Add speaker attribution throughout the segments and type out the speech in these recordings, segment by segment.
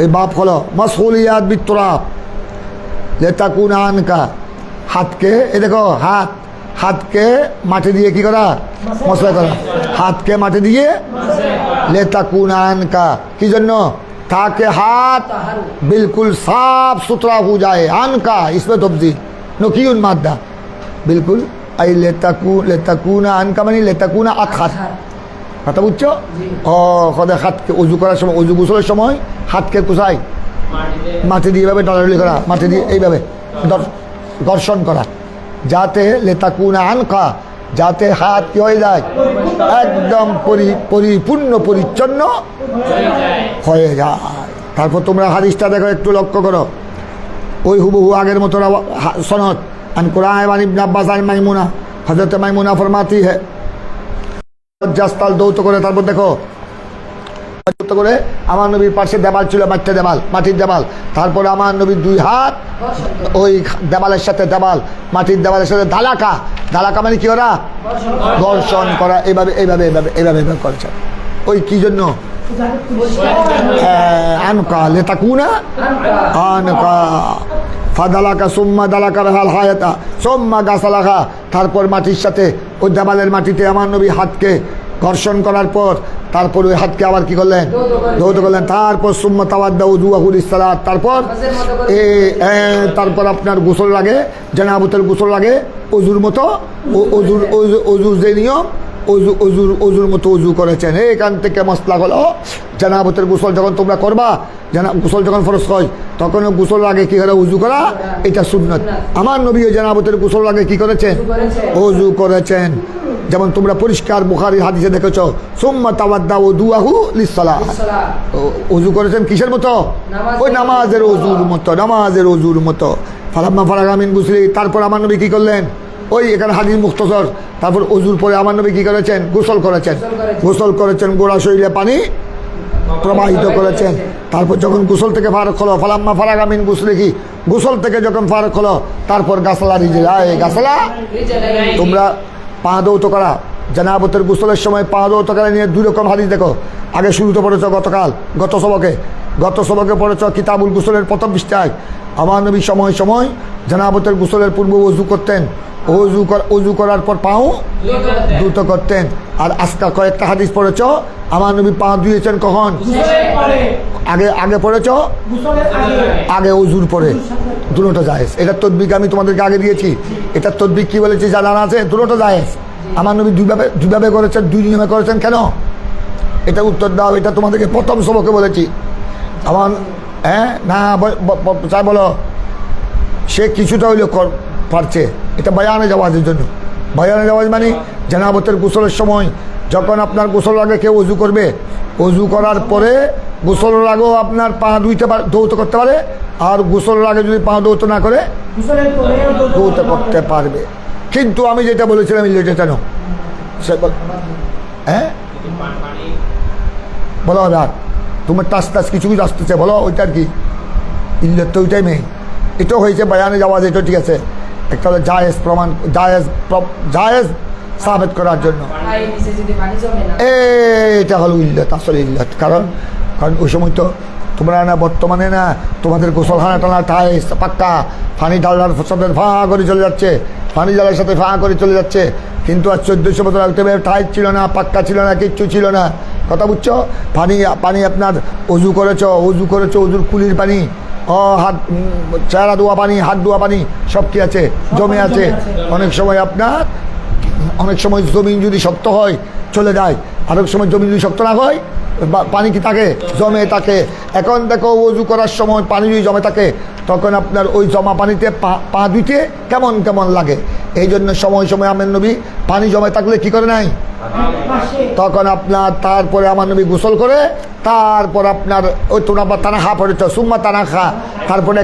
Speaker 1: এই বাপ হলো মাসউলিয়াত বিত্তরাব লিতাকুনা আনকা। হাতকে এই দেখো হাতকে মাটি দিয়ে কি করা, মশলা করা। হাতকে মাটি দিয়ে লিতাকুনা আনকা, কি জন্য? ताकि हाथ बिल्कुल साफ सुथरा हो जाए। आन का इसमें तब्दील नकीउन मादा बिल्कुल आई लेतकुना आन का मानी लेतकुना आखात কথা বুঝছো? খোদা হাতকে উজু করার সময়, উজু গোসলের সময় হাতকে কোথায় মাটি দিয়ে এইভাবে ডলাডলি করা, মাটি দিয়ে এইভাবে ঘর্ষণ করা, যাতে লেতাকুনা আনকা, যাতে হাত কি হয়ে যায় একদম পরিপূর্ণ পরিচ্ছন্ন হয়ে যায়। তারপর তোমরা হাদিসটা দেখো, একটু লক্ষ্য করো, ওই হুবহু আগের মতো সনদ। আন কুরাইব ইবনে আব্বাস আন মাইমুনা, হযরত মাইমুনা ফরমাতি है জাস্তাল দৌত করে। তারপর দেখো করে আমার নবীর পাশে দেওয়াল ছিল, মাটির দেওয়াল। তারপর আমার নবীর দুই হাত ওই দেওয়ালের সাথে মাটির দেওয়ালের সাথে ধালাকা মানে কি ওরা ঘর্ষণ করা, এইভাবে করছে। ওই কি জন্য? আনকা লিতাকুনা আনকা ফাদালাকা সুম্মা দালাকা রাহাল হায়াতা সুম্মা গাসালাহা। তারপর মাটির সাথে ওই দেওয়ালের মাটিতে আমার নবী হাতকে ঘর্ষণ করার পর তারপর ওই হাতকে আবার কি করলেন, ধৌত করলেন। তারপর সুম্মা তাওয়াদ্দা উযুহু লিসসালাত। তারপর আপনার গোসল লাগে, জানাবতের গোসল লাগে, অজুর মতো, অজুর যে নিয়ম অজুর মতো অজু করেছেন। এখান থেকে মশলা হলো জানাবতের গোসল যখন তোমরা করবা, গোসল যখন ফরজ হয় তখন গোসল আগে কি করে উজু করা, এটা সুন্নত। আমার নবী জানাবতের গোসল আগে কি করেছেন, অজু করেছেন। যেমন তোমরা পরিষ্কার বুখারীর হাদিসে দেখেছো, সুম্মা তাওয়াদ্দা উযুহু লিসসালাহ। অজু করেছেন কিসের মতো? ওই নামাজের অজুর মতো। ফালাম্মা ফারাগা মিন গুসলি। তারপর আমার নবী কি করলেন, ওই এখানে হাদিস মুখতসর। তারপর অজুর পরে আমার নবী কি করেছেন, গোসল করেছেন, গোড়া শরীরে পানি প্রবাহিত করেছেন। তারপর যখন গোসল থেকে ফারক হলো, ফালাম্মা ফারাগা মিন গুসলিহি, গোসল থেকে যখন ফারক হলো, তারপর গাসলা গাসলা তোমরা পা দৌত করা। জানাবতের গোসলের সময় পা দৌত করা নিয়ে দুই রকম হাদিস দেখো। আগে শুরুতে পড়েছ গত সবকে পড়েছ কিতাবুল গোসলের প্রথম পৃষ্ঠায়। আমার নবী সময় জানাবতের গোসলের পূর্ব অজু করতেন, অজু করার পর পাও দ্রুত করতেন। আর আজকাল কয়েকটা হাদিস পড়েছ আমার নবী পা ধুয়েছেন কখন, আগে পড়েছ, আগে অজুর পরে, দুটোটা জায়েজ। এটার তদবিক আমি তোমাদেরকে আগে দিয়েছি। এটার তদবিক কি বলেছি জানা আছে, দুটোটা জায়েজ। আমার নবী দুইভাবে করেছেন, দুই নিয়মে করেছেন। কেন? এটা উত্তর দাও। এটা তোমাদেরকে প্রথম সবকে বলেছি। আমার না চাই বলো, সে কিছুটা হইলেও পারছে। এটা বায়ানে জাওয়াজের জন্য। বায়ানে জাওয়াজ মানে জানাবতের গোসলের সময় যখন আপনার গোসল আগে কেউ অজু করবে, অজু করার পরে গোসলের আগেও আপনার পা দৌত করতে পারে। আর গোসলের আগে যদি পা দৌত না করে দৌত করতে পারবে। কিন্তু আমি যেটা বলেছিলাম যেটা জানো, বলো আর তোমার টাস কিছু আসতেছে, বলো ওইটার কি ইল্লত? তো ওইটাই মেয়ে। এটাও হয়েছে বায়ানে যাওয়া, এটা ঠিক আছে। একটা হলো জায়েজ প্রমাণ, জায়েজ সাবেত করার জন্য। এটা হলো ইল্লত, আসলে ইল্লত। কারণ ওই সময় তো তোমরা না বর্তমানে না তোমাদের গোসলখানা টানা টাইস পাক্কা, পানি ঢালার সাথে ফাঁ করে চলে যাচ্ছে, পানি জ্বালার সাথে ফাঁ করে চলে যাচ্ছে। কিন্তু আর 1400 বছর আগে টাইট ছিল না, পাক্কা ছিল না, কিচ্ছু ছিল না। কথা বুঝছো? পানি আপনার অজু করেছো, অজুর কুলির পানি, হাত চেহারা ধোয়া পানি, হাত ধোয়া পানি সব কি আছে, জমে আছে। অনেক সময় জমিন যদি শক্ত হয় চলে যায়, আর এক সময় জমিন যদি শক্ত না হয় পানি কি থাকে, জমে থাকে। এখন দেখো অজু করার সময় পানি যদি জমে থাকে তখন আপনার ওই জমা পানিতে পা ধুইতে কেমন লাগে। এই জন্য সময় আমার নবী পানি জমে থাকলে কি করে নাই, তখন আপনার তারপরে আমার নবী গোসল করে, তারপর আপনার ওই তোমরা তানাখা পড়েছ, সুম্মা তানাখা, তারপরে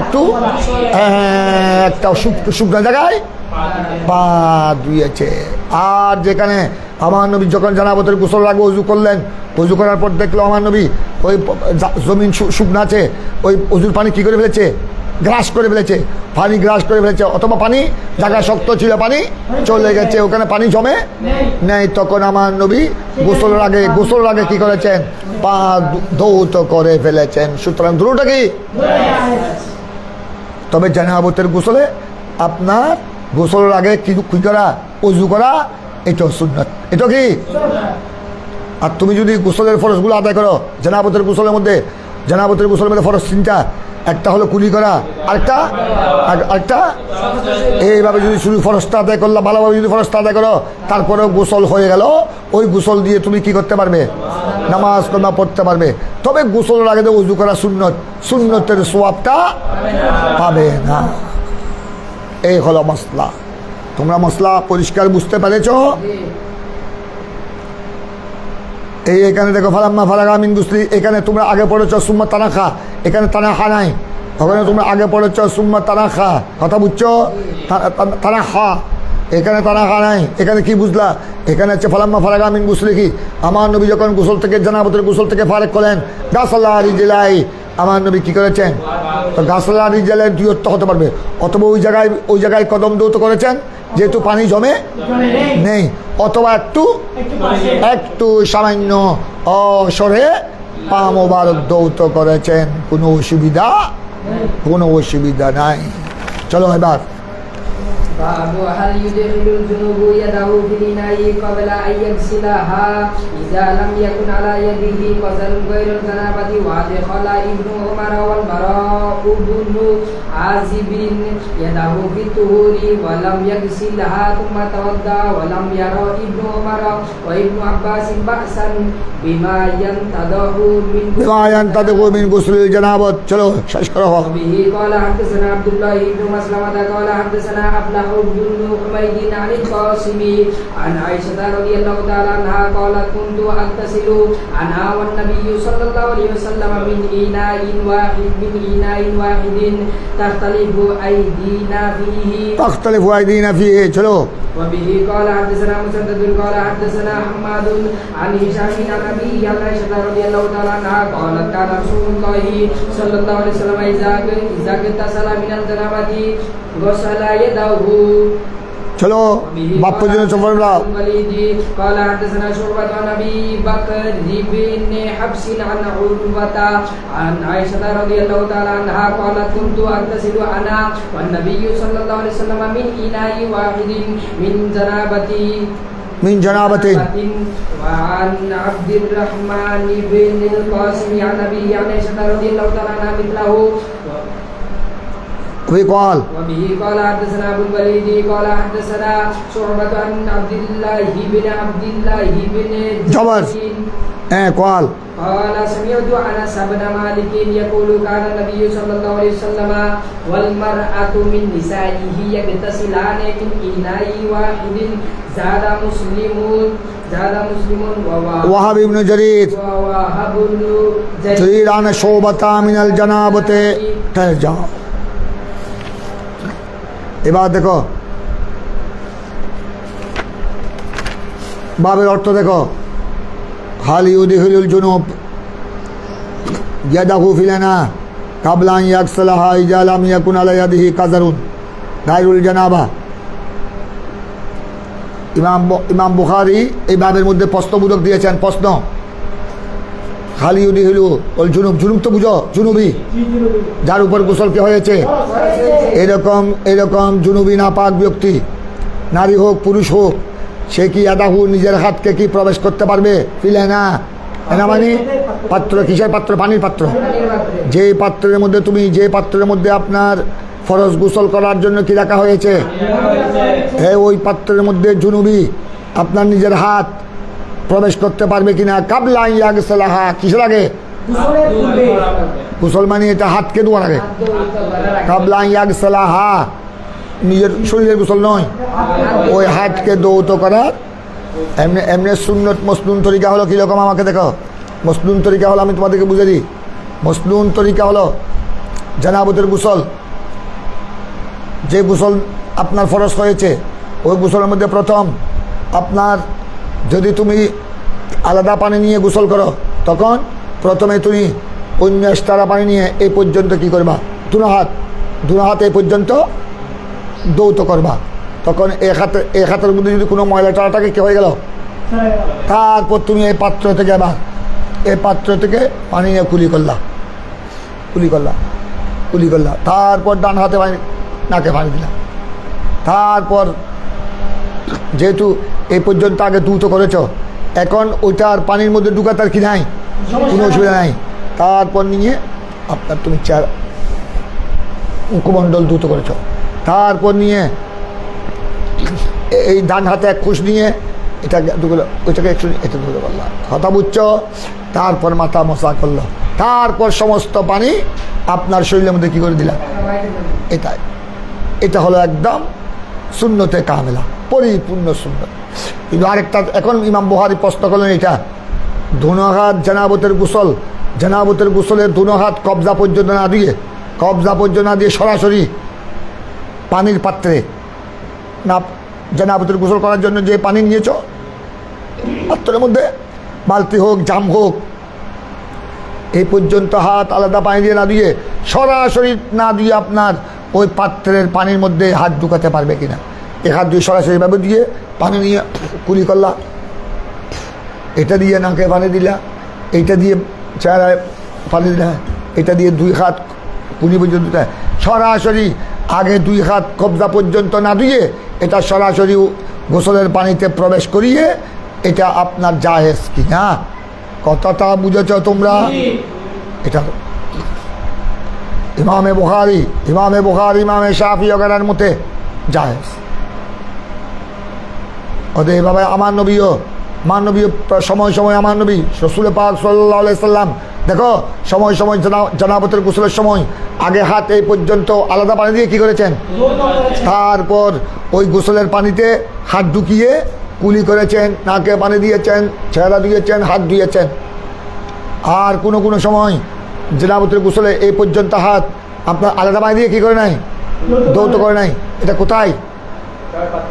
Speaker 1: একটা শুকনো জায়গায় পা ধুয়েছে। আর যেখানে আমার নবী যখন জানাবতের গোসল আগে অজু করলেন, অজু করার পর দেখলো আমার নবী ওই জমিন শুকনো আছে, ওই অজুর পানি কি করে ফেলেছে, গ্রাস করে ফেলেছে, পানি গ্রাস করে ফেলেছে, অথবা পানি জায়গা শক্ত ছিল, পানি চলে গেছে, ওখানে পানি জমে নেই, তখন আমার নবী গোসলের আগে কি করেছেন? পা ধৌত করে ফেলেছেন। সুতরাং দুটোটা কি? তবে জানাবতের গোসলে আপনার গোসলের আগে কি করা? অজু করা, এটা সুন্নাত। এটা কি? আর তুমি যদি গোসলের ফরজগুলো আদায় করো, জানাবতের গোসলের মধ্যে ফরজ তিনটা, একটা হলো কুলি করা, আরেকটা এইভাবে যদি শুধু ফরজটা আদায় করলা, ভালোভাবে যদি ফরজটা আদায় করো, তারপরেও গোসল হয়ে গেল, ওই গোসল দিয়ে তুমি কি করতে পারবে? নামাজ কলমা পড়তে পারবে। তবে গোসলের আগে উজু করা সুন্নতের সোয়াবটা পাবে না। এই হলো মশলা। তোমরা মশলা পরিষ্কার বুঝতে পেরেছ? এখানে দেখো, ফালাম্মা ফারাগা মিন গুসলি, এখানে তোমরা আগে পড়েছ সুম্মা তানাখা, এখানে তানাখা নাই, ওখানে তোমরা আগে পড়েছ সুম্মা তানাখা। কথা বুঝছো? তানাখা, এখানে তানাখা নাই। এখানে কি বুঝলা? এখানে হচ্ছে ফালাম্মা ফারাগা মিন গুসলি, কি আমার নবী যখন গোসল থেকে, জানাবতের গোসল থেকে ফারেক করলেন, গাসাল্লাহ রিজলাই, আমার নবী কি করেছেন? তো গাসাল্লাহ রিজলাই দূরত্ব হতে পারবে, অথবা ওই জায়গায় কদম দৌত করেছেন যেহেতু পানি জমে নেই, অথবা একটু সামান্য অসরে পা মোবারক দৌত করেছেন, কোনো অসুবিধা নাই। চলো এবার
Speaker 2: باب هل يدخل الجنوب يده في الإناء قبل أن يغسلها إذا لم يكن على يده قدر غير الجنابة. ودخل ابن عمر والبراء بن عازب يده في الطهور ولم يغسلها ثم توضأ. ولم يرى ابن عمر وابن عباس بأسا بما ينتضح من غسل الجنابة. চলো শেষ করো। به قال حدثنا عبد الله بن مسلمة قال حدثنا أفلح بن حميد عن القاسم عن عائشة رضي الله تعالى عنها قالت كنت أغتسل أنا والنبي صلى الله عليه وسلم من إناء واحد تختلف أيدينا فيه. چلو. وبه قال حدثنا مسدد قال حدثنا حماد عن هشام عن أبيه عن عائشة رضي الله تعالى عنها قالت كان رسول الله صلى الله عليه وسلم إذا اغتسل من الجنابة غسل يده.
Speaker 1: চলো বাপ পর্যন্ত চলে যাও।
Speaker 2: قال حدثنا شعبة عن أبي بكر بن حفص عن عروة عن عائشة رضي الله تعالى عنها قالت كنت أغتسل أنا والنبي صلى الله عليه وسلم من إناء واحد من جنابة. وعن عبد الرحمن بن القاسم عن أبيه عن عائشة رضي الله تعالى عنها مثله.
Speaker 1: وبه
Speaker 2: قال حدثنا ابو الوليد قال حدثنا شعبة عن عبد الله بن
Speaker 1: جبر قال
Speaker 2: سمعت انس بن مالك يقول كان النبي صلى الله عليه وسلم والمرأة من نسائه يغتسلان من إناء واحد. زاد مسلم
Speaker 1: وهب بن جرير عن شعبة من الجنابة ترجع. এবার দেখো বাবের অর্থ দেখো। হাল ইউদখিলুল জুনুব ইয়াদাহু ফিলানা কাবলা আন ইয়াগসিলাহা ইযা লাম ইয়াকুন আলা ইয়াদিহি কাযারুন গায়রুল জানাবা। ইমাম বুখারী এই বাবের মধ্যে প্রশ্নবোধক দিয়েছেন। প্রশ্ন, হাল ইউদখিলু ওল জুনুব, জুনুব তো বুঝো, জুনুবি যার উপর গোসল কি হয়েছে, এরকম জুনুবি নাপাক ব্যক্তি, নারী হোক পুরুষ হোক, সে কি ইয়াদাহু নিজের হাতকে কি প্রবেশ করতে পারবে? ফিলানা, এনা মানে পাত্র, কিসের পাত্র? পানির পাত্র। যে পাত্রের মধ্যে আপনার ফরজ গোসল করার জন্য কি রাখা হয়েছে, ওই পাত্রের মধ্যে জুনুবি আপনার নিজের হাত প্রবেশ করতে পারবে কিনা? কাবলা ইয়াগসিলাহা, কিসের আগে? গোসল মানে এটা হাতকে ধোয়ার আগে। কাবলা ইয়াগসিলাহা, নিজের শরীরের গোসল নয়, ওই হাতকে দৌত করার এমনি সুন্নত মসনুন তরিকা হলো কীরকম আমাকে দেখো। মসনুন তরিকা হলো, আমি তোমাদেরকে বুঝে দিই। মসনুন তরিকা হলো জানাবতের গোসল, যে গোসল আপনার ফরজ হয়েছে ওই গোসলের মধ্যে প্রথম আপনার, যদি তুমি আলাদা পানি নিয়ে গোসল করো তখন প্রথমে তুমি অন্য এক্সট্রা পানি নিয়ে এই পর্যন্ত কি করবা, দুনো হাত দু হাত এই পর্যন্ত দৌত করবা, তখন এক হাতের মধ্যে যদি কোনো ময়লা টলাটাকে কি হয়ে গেল, তারপর তুমি এই পাত্র থেকে আবার এই পাত্র থেকে পানি নিয়ে কুলি করলা, তারপর ডান হাতে পানি নাকে পানি দিলা, তারপর যেহেতু এই পর্যন্ত আগে দৌত করেছ, এখন ওইটার পানির মধ্যে ঢুকাতে কি নাই, কোনো অসুবিধা নাই। তারপর নিয়ে আপনার তুমি মুখমণ্ডল দৌত করেছ, তারপর নিয়ে এই ডান হাতে এক খুশ নিয়ে এটা ওইটাকে একটু এটা ধরে করলাম, কথা বুঝছো, তারপর মাথা মশা করলো, তারপর সমস্ত পানি আপনার শরীরের মধ্যে কি করে দিলাম। এটা হলো একদম সুন্নতে কামেলা, পরিপূর্ণ সুন্নত। কিন্তু আরেকটা এখন ইমাম বুখারী প্রশ্ন করলেন, এটা দুনো হাত জানাবতের গোসলের দুনো হাত কবজা পর্যন্ত না দিয়ে সরাসরি পানির পাত্রে না, জানাবতের গোসল করার জন্য যে পানি নিয়েছ পাত্রের মধ্যে বালতি হোক জাম হোক, এই পর্যন্ত হাত আলাদা পানি দিয়ে না দিয়ে সরাসরি না দিয়ে আপনার ওই পাত্রের পানির মধ্যে হাত ঢুকাতে পারবে কিনা, এক হাত দিয়ে সরাসরিভাবে দিয়ে পানি নিয়ে কুলি করলা, এটা দিয়ে নাকে পানি দিলা, এইটা দিয়ে চেহারায় পানি দিলা, এটা দিয়ে দুই হাত কুলি পর্যন্ত সরাসরি আগে দুই হাত কবজা পর্যন্ত না দিয়ে এটা সরাসরি গোসলের পানিতে প্রবেশ করিয়ে এটা আপনার জায়েজ কিনা, কথাটা বুঝেছ তোমরা? এটা ইমামে বুখারী, ইমামে শাফি ওগেরার মতে জায়েজ। ওদের এভাবে আমার নবীও সময় আমার নবী রসুল পাক সাল্লাল্লাহু আলাইহি সাল্লাম, দেখো সময় জানাবতের গোসলের সময় আগে হাত এই পর্যন্ত আলাদা পানি দিয়ে কি করেছেন, তারপর ওই গোসলের পানিতে হাত ঢুকিয়ে কুলি করেছেন, নাকে পানি দিয়েছেন, চেহারা দিয়েছেন, হাত ধুয়েছেন। আর কোনো সময় জানাবতের গোসলে এই পর্যন্ত হাত আপনার আলাদা পানি দিয়ে কি করে নাই, দৌত করে নাই। এটা কোথায়?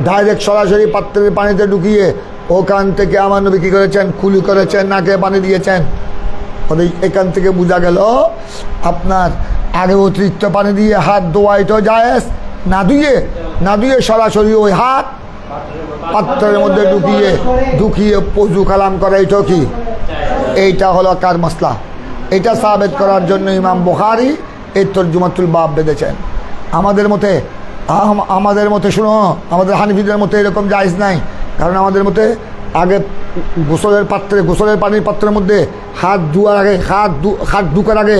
Speaker 1: ডাইরেক্ট সরাসরি পাত্রের পানিতে ঢুকিয়ে ওখান থেকে আমার নবী কী করেছেন, কুলি করেছেন, নাকে পানি দিয়েছেন। এখান থেকে বোঝা গেল আপনার আগে অতিরিক্ত পানি দিয়ে হাত ধোয়া এটাও জায়েজ, না ধুয়ে সরাসরি ওই হাত পাত্রের মধ্যে ঢুকিয়ে পজু কালাম করা, এটাও কি, এইটা হলো কার মসলা। এটা সাবেত করার জন্য ইমাম বুখারী এই তরজুমাতুল বাব বেঁধেছেন। আমাদের মতে শুনো, আমাদের হানিফিদের মতে এরকম জায়েজ নাই, কারণ আমাদের মতে আগে গোসলের পানির পাত্রের মধ্যে হাত ধোয়ার আগে হাত ঢুকার আগে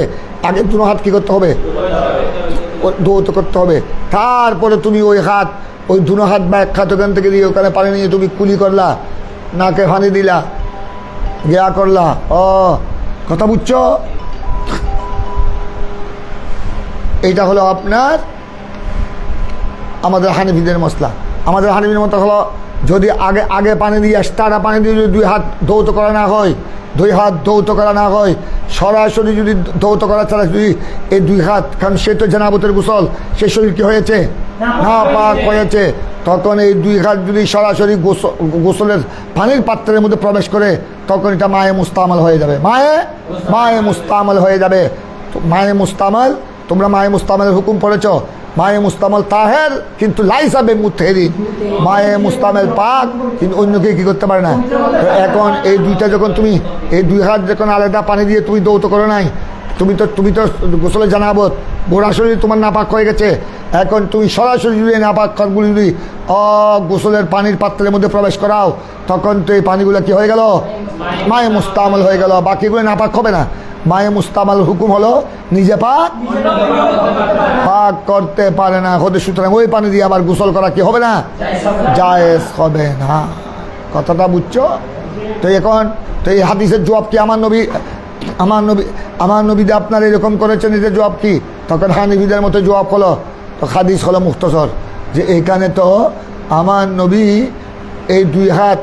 Speaker 1: দুটো হাত কী করতে হবে, ধৌত করতে হবে। তারপরে তুমি ওই দুটো হাত বা এক হাত ওখান থেকে দিয়ে ওখানে পানি নিয়ে তুমি কুলি করলা, নাকে পানি দিলা, গিয়া করলা। কথা বুঝছো? এইটা হলো আপনার আমাদের হানিফিদের মশলা। আমাদের হানিফির মতো হলো যদি আগে পানি দিয়ে এক্সট্রা পানি দিয়ে যদি দুই হাত ধৌত করা না হয়, সরাসরি যদি ধৌত করা ছাড়া যদি এই দুই হাত, কারণ সে তো জানাবতের গোসল, সে শরীর কী হয়েছে, নাপাক হয়েছে, তখন এই দুই হাত যদি সরাসরি গোসলের পানির পাত্রের মধ্যে প্রবেশ করে তখন এটা মায়ে মুস্তামাল হয়ে যাবে। মায়ে মুস্তামাল হয়ে যাবে। মায়ে মুস্তামাল, তোমরা মায়ে মুস্তামালের হুকুম পড়েছ। মায়ে মুস্তামাল তাহের কিন্তু লাইসা বে মুতহেরিন, মায়ে মুস্তামাল পাক কিন্তু অন্যকে কি করতে পারে না। তো এখন এই দুইটা যখন তুমি এই দুই হাত যখন আলাদা পানি দিয়ে তুমি দৌত করো নাই, তুমি তো গোসলে জানাবত, গোড়া শরীর তোমার নাপাক হয়ে গেছে, এখন তুমি সরাসরি যদি নাপাক খাতগুলি যদি গোসলের পানির পাত্রের মধ্যে প্রবেশ করাও, তখন তো এই পানিগুলো কি হয়ে গেল, মায়ে মুস্তামাল হয়ে গেল, বাকিগুলো নাপাক হবে না। মায়ে মুস্তামাল হুকুম হলো নিজে পাক করতে পারে না, সুতরাং ওই পানি দিয়ে আবার গোসল করা কি হবে না, জায়েজ হবে না। কথাটা বুঝছো? তো এখন তো এই হাদিসের জবাব কি আমার নবীদের আপনার এরকম করেছেন, এদের জবাব কি? তখন হানিফিদের মতো জবাব হলো, তো হাদিস হলো মুখতসর, যে এখানে তো আমার নবী এই দুই হাত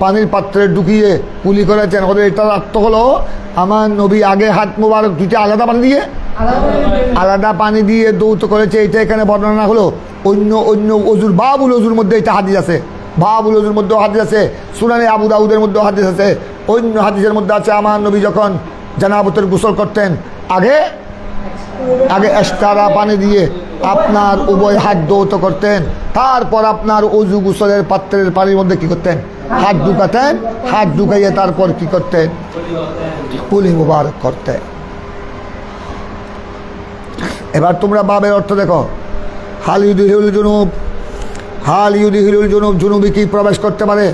Speaker 1: পানির পাত্রে ঢুকিয়ে কুলি করেছেন। ওদের এটার অর্থ হলো আমার নবী আগে হাত মোবারক দুইটা আলাদা পানি দিয়ে দৌত করেছে, এটা এখানে বর্ণনা হলো। অন্য অজুর বাবুল অজুর মধ্যে এটা হাদিস আছে, বাবুল অজুর মধ্যেও হাদিস আছে, সুনানে আবু দাউদের মধ্যেও হাদিস আছে। অন্য হাদিসের মধ্যে আছে আমার নবী যখন জানাবতের গোসল করতেন আগে আগে এক্সট্রা পানি দিয়ে আপনার উভয় হাত ধৌত করতেন, তারপর আপনার অজু গোসলের পাত্রের পানির মধ্যে কি করতেন, হাত ঢুকাতেন, হাত ঢুকাইয়ে তারপর কি করতেন, কুলি মুবারক করতেন। এবার তোমরা বাবের অর্থ দেখো, হাল ইউদিহিল জুনুব, হাল ইউদিহিল জুনুব, জুনুবি কি প্রবেশ করতে পারে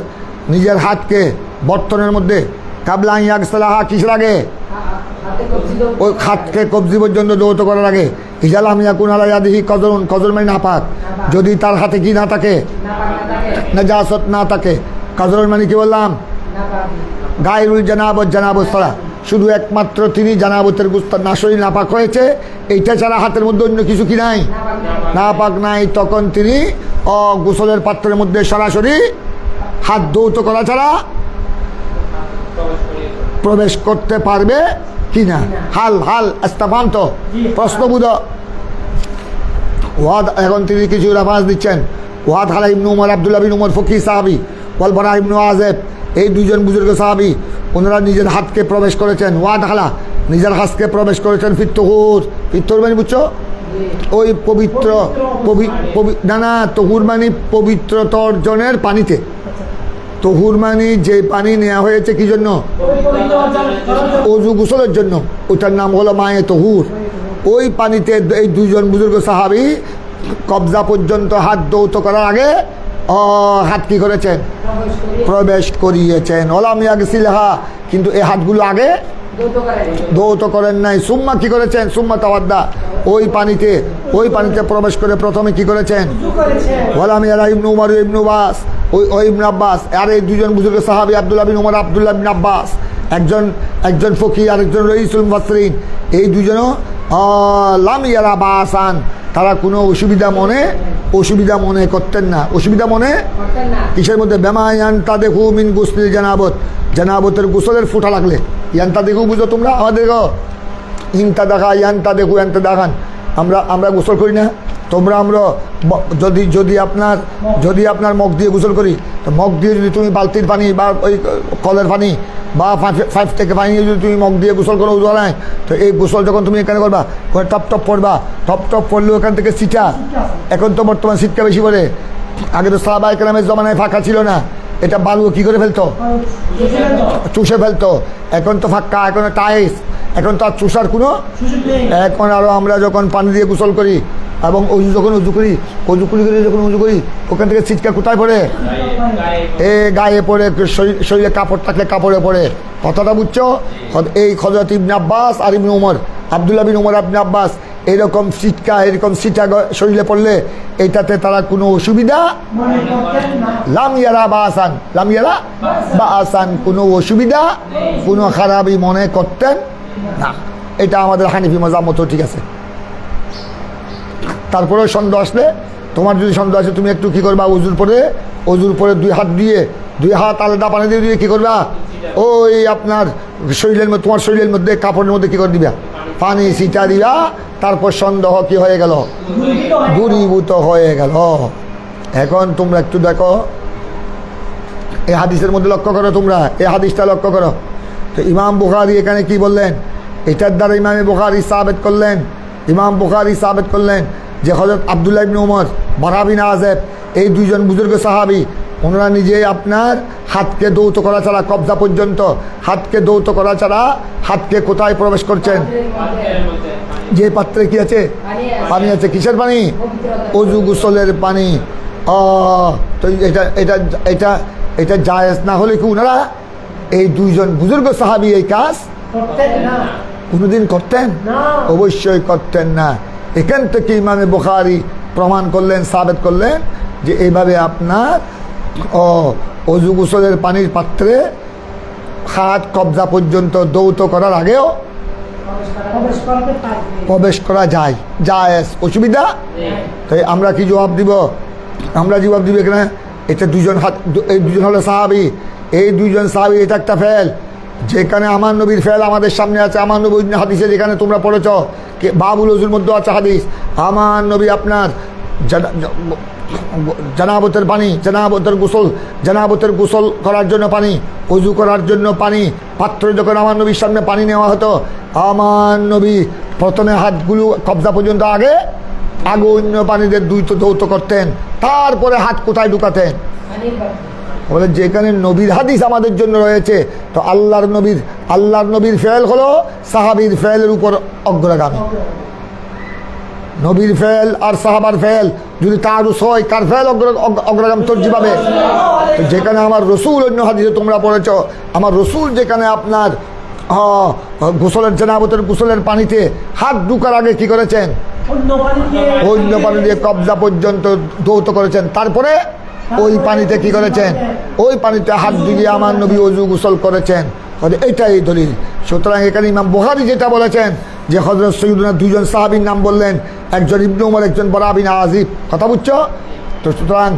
Speaker 1: নিজের হাতকে বর্তনের মধ্যে, কাবলা ইয়াগসালাহা কিসের আগে, ওই হাতকে কবজি পর্যন্ত ধৌত করার আগে, ইজালাম ইয়াকুন আলা ইয়াদিহি কজরুন, কজর মানে নাপাক, যদি তার হাতে কি না থাকে, নাজাসত না থাকে, কজরুন মানে কি বললাম, গায়রুল জানাবত, জানাবত ছাড়া, শুধু একমাত্র তিনি জানাবতের গুস্তার নাশরী নাপাক হয়েছে, এইটা ছাড়া হাতের মধ্যে অন্য কিছু কি নাই, নাপাক নাই, তখন তিনি গোসলের পাত্রের মধ্যে সরাসরি হাত ধৌত করা ছাড়া প্রবেশ করতে পারবে কিনা। হাল হাল ইস্তাফাম তো প্রশ্নবোধ। ওয়াদ এখন তিনি কিছু রেফারেন্স দিচ্ছেন। ওয়াদ হালা ইবনু উমর, আব্দুল্লাহ বিন উমর ফকি সাহাবি, ওয়াল বারা ইবনু আযেব, এই দুইজন বুজুর্গ সাহাবি, ওনারা নিজের হাতকে প্রবেশ করেছেন, ওয়াদ হালা নিজের হাতকে প্রবেশ করেছেন ফিত্তহুর, ফিত্তহুর মানে বুঝছো, ওই পবিত্র না তহুর মানে পবিত্রতা অর্জনের পানিতে, তহুর মানে যে পানি নেওয়া হয়েছে কি জন্য, অজু গোসলের জন্য, ওটার নাম হলো মায়ে তহুর। ওই পানিতে এই দুইজন বুজুর্গ সাহাবি কবজা পর্যন্ত হাত ধৌত করার আগে হাত কি করেছেন, প্রবেশ করিয়েছেন। ওলাম ইয়াগসিলহা, কিন্তু এই হাতগুলো আগে ধৌত করেন নাই। সুম্মা কি করেছেন, সুম্মা তাওয়াদ্দা, ওই পানিতে প্রবেশ করে প্রথমে কি করেছেন, ওলাম ইয়ারা ইবনু উমর ইবনু বাস, ওই ইবনে আব্বাস, আর এই দুজন বুজুর্গ সাহাবী আব্দুল্লাহ বিন উমর, আব্দুল্লাহ বিন আব্বাস, একজন ফকিহ আর একজন রইসুল মুফাসসিরিন, এই দুজনও লাম ইয়ারা বাসান, তারা কোনো অসুবিধা মনে করতেন না। অসুবিধা মনে কিসের মধ্যে, বেমায়ান্তা দেখু মিন গুসলিল জানাবত, জানাবতের গোসলের ফুটা লাগলে, ইয়ান্তা দেখু বুঝো তোমরা, আমাদের ইনতা দেখা, ইয়ান্তা দেখু, ইয়ান্তা দেখান, আমরা গোসল করি না, আমরা যদি আপনার মগ দিয়ে গোসল করি, তো মগ দিয়ে যদি তুমি বালতির পানি বা ওই কলের পানি বা 5 থেকে পানি যদি তুমি মগ দিয়ে গোসল করো উজু নাই, তো এই গোসল যখন তুমি এখানে করবা, টপ টপ পড়বা, টপ টপ পড়লেও এখান থেকে সিটা, এখন তো বর্তমান শীতটা বেশি পড়ে, আগে তো সাহাবায়ে কেরামের জমানায় ফাঁকা ছিল না, এটা বালু কি করে ফেলতো, চুষে ফেলতো, এখন তো ফাঁকা, এখন টাইস, এখন তো আর চুষার কোনো, এখন আরও আমরা যখন পানি দিয়ে গোসল করি এবং যখন উজু করি যখন উজু করি, ওখান থেকে ছিটকা কোথায় পড়ে, গায়ে পড়ে, শরীরে কাপড় থাকলে কাপড়ে পড়ে। কথাটা বুঝছো? এই হযরত ইবনে আব্বাস আর ইবনে উমর, আব্দুল্লাহ বিন উমর, ইবনে আব্বাস, এরকম সিটকা শরীরে পড়লে এইটাতে তারা কোনো অসুবিধা, লাম ইয়ারা বা আসান, কোনো অসুবিধা, কোনো খারাপই মনে করতেন না। এটা আমাদের হানিফি মাযহাব মতো ঠিক আছে। তারপরে সন্দেহ আসলে, তোমার যদি সন্দেহ আসে, তুমি একটু কী করবা, অজুর পরে দুই হাত আলাদা পানি দিয়ে কী করবা, ওই আপনার তোমার শরীরের মধ্যে কাপড়ের মধ্যে কী করে দিবা, পানি ছিটা দিবা, তারপর সন্দেহ কি হয়ে গেল, দূরীভূত হয়ে গেল। এখন তোমরা একটু দেখো এই হাদিসের মধ্যে লক্ষ্য করো, তোমরা এই হাদিসটা লক্ষ্য করো। তো ইমাম বুখারী এখানে কি বললেন, এটার দ্বারা ইমাম বুখারী সাবিত করলেন যে হযরত আব্দুল্লাহ ইবনে উমর, বারা বিন আযেব, এই দুইজন বুজুর্গ সাহাবী, ওনারা নিজেই আপনার হাতকে ধৌত করা ছাড়া, কবজা পর্যন্ত হাতকে ধৌত করা ছাড়া হাতকে কোথায় প্রবেশ করছেন, যে পাত্রে কি আছে, পানি আছে, কিসের পানি, অজু গোসলের পানি। তো এটা জায়েজ না হলে কি ওনারা এই দুইজন বুজুর্গ সাহাবী এই কাজ কোনোদিন করতেন? অবশ্যই করতেন না। এখান থেকে ইমামে বুখারী প্রমাণ করলেন, সাবিত করলেন যে এইভাবে আপনার অজু গোসলের পানির পাত্রে হাত কবজা পর্যন্ত ধৌত করার আগেও প্রবেশ করা যায়, জায়েজ, অসুবিধা। তাই আমরা কি জবাব দিব? আমরা জবাব দিব এখানে এটা এই দুজন হলো সাহাবী, এই দুইজন সাহাবী, এটা একটা ফেল, যেখানে আমার নবীর ফেল আমাদের সামনে আছে। আমার নবী হাদিসে যেখানে তোমরা পড়েছ, বাবুল ওযুর মধ্যে আছে হাদিস, আমার নবী আপনার জানাবতের পানি, জানাবতের গোসল করার জন্য পানি, অজু করার জন্য পানি, পাত্র যখন আমার নবীর সামনে পানি নেওয়া হতো, আমার নবী প্রথমে হাতগুলো কবজা পর্যন্ত আগে অন্য পানিতে ধৌত করতেন, তারপরে হাত কোথায় ঢুকাতেন? বলে যেখানে নবীর হাদিস আমাদের জন্য রয়েছে, তো আল্লাহর নবীর ফেল হলো সাহাবীর ফেলের উপর অগ্রগামী। নবীর ফেল আর সাহাবার ফেল যদি তারুস হয়, কার ফেল অগ্রগামী তর্জি পাবে? তো যেখানে আমার রসুল, অন্য হাদিসে তোমরা পড়েছ, আমার রসুল যেখানে আপনার জানাবতের গোসলের পানিতে হাত ঢুকার আগে কি করেছেন? অন্য পানি দিয়ে কবজা পর্যন্ত ধৌত করেছেন, তারপরে ওই পানিতে কি করেছেন? ওই পানিতে হাত দিয়ে আমার নবী অজু গোসল করেছেন। এটাই দলিল। সুতরাং এখানে ইমাম বুখারী যেটা বলেছেন যে হযরত সাইয়্যিদুনা দুইজন সাহাবীর নাম বললেন, একজন ইবনে উমর, একজন বারা বিন আযিব। কথা বুঝছো? তো সুতরাং